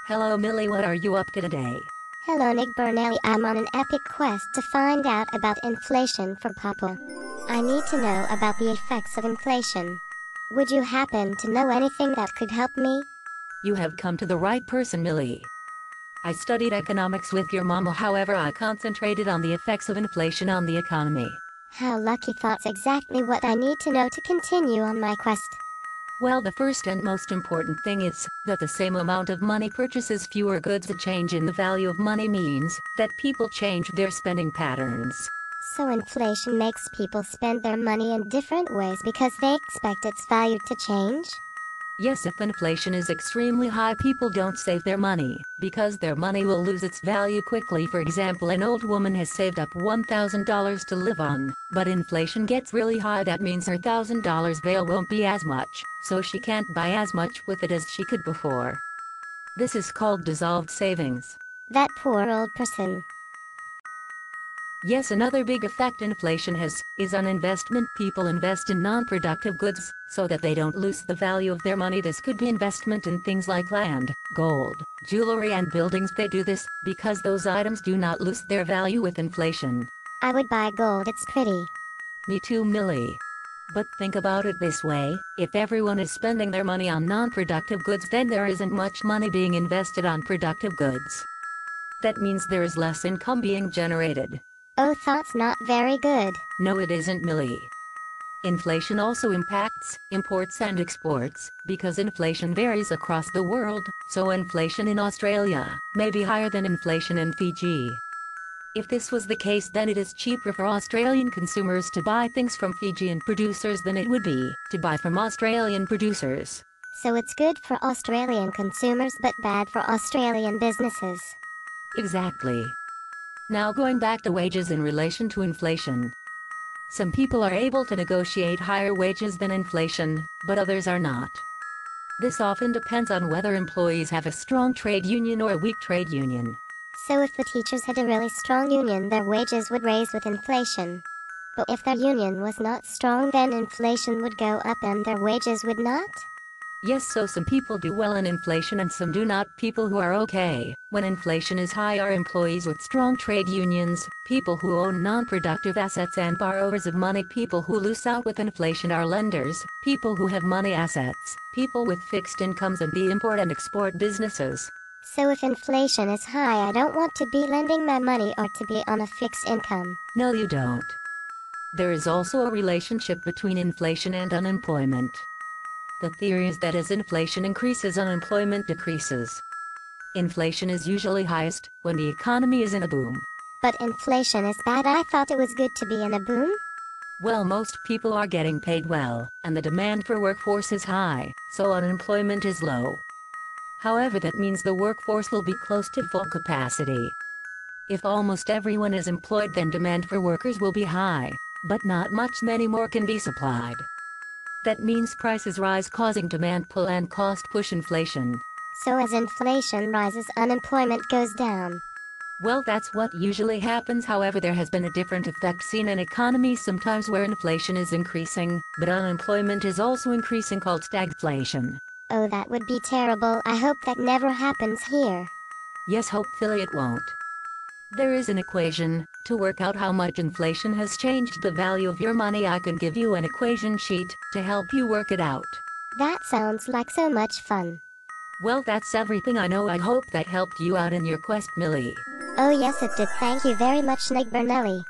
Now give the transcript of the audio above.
Hello Millie, what are you up to today? Hello neighbour Nelly, I'm on an epic quest to find out about inflation for Papa. I need to know about the effects of inflation. Would you happen to know anything that could help me? You have come to the right person, Millie. I studied economics with your mama, however I concentrated on the effects of inflation on the economy. How lucky, that's exactly what I need to know to continue on my quest. Well, the first and most important thing is that the same amount of money purchases fewer goods. A change in the value of money means that people change their spending patterns. So inflation makes people spend their money in different ways because they expect its value to change? Yes, if inflation is extremely high, people don't save their money, because their money will lose its value quickly. For example, an old woman has saved up $1,000 to live on, but inflation gets really high. That means her $1,000 bill won't be as much, so she can't buy as much with it as she could before. This is called dissolved savings. That poor old person. Yes, another big effect inflation has is on investment. People invest in non-productive goods so that they don't lose the value of their money. This could be investment in things like land, gold, jewelry and buildings. They do this because those items do not lose their value with inflation. I would buy gold, it's pretty. Me too, Millie. But think about it this way, if everyone is spending their money on non-productive goods, then there isn't much money being invested on productive goods. That means there is less income being generated. Oh, that's not very good. No, it isn't, Millie. Inflation also impacts imports and exports, because inflation varies across the world, so inflation in Australia may be higher than inflation in Fiji. If this was the case, then it is cheaper for Australian consumers to buy things from Fijian producers than it would be to buy from Australian producers. So it's good for Australian consumers but bad for Australian businesses. Exactly. Now going back to wages in relation to inflation. Some people are able to negotiate higher wages than inflation, but others are not. This often depends on whether employees have a strong trade union or a weak trade union. So if the teachers had a really strong union, their wages would raise with inflation. But if their union was not strong, then inflation would go up and their wages would not? Yes, so some people do well in inflation and some do not. People who are okay when inflation is high are employees with strong trade unions, people who own non-productive assets and borrowers of money. People who lose out with inflation are lenders, people who have money assets, people with fixed incomes, and the import and export businesses. So if inflation is high, I don't want to be lending my money or to be on a fixed income. No, you don't. There is also a relationship between inflation and unemployment. The theory is that as inflation increases, unemployment decreases. Inflation is usually highest when the economy is in a boom. But inflation is bad. I thought it was good to be in a boom. Well, most people are getting paid well, and the demand for workforce is high, so unemployment is low. However, that means the workforce will be close to full capacity. If almost everyone is employed, then demand for workers will be high, but not much many more can be supplied. That means prices rise, causing demand pull and cost push inflation. So as inflation rises, unemployment goes down. Well, that's what usually happens. However, there has been a different effect seen in economies sometimes where inflation is increasing, but unemployment is also increasing, called stagflation. Oh, that would be terrible. I hope that never happens here. Yes, hopefully it won't. There is an equation to work out how much inflation has changed the value of your money. I can give you an equation sheet to help you work it out. That sounds like so much fun. Well, that's everything I know. I hope that helped you out in your quest, Millie. Oh yes, it did. Thank you very much, neighbour Nelly.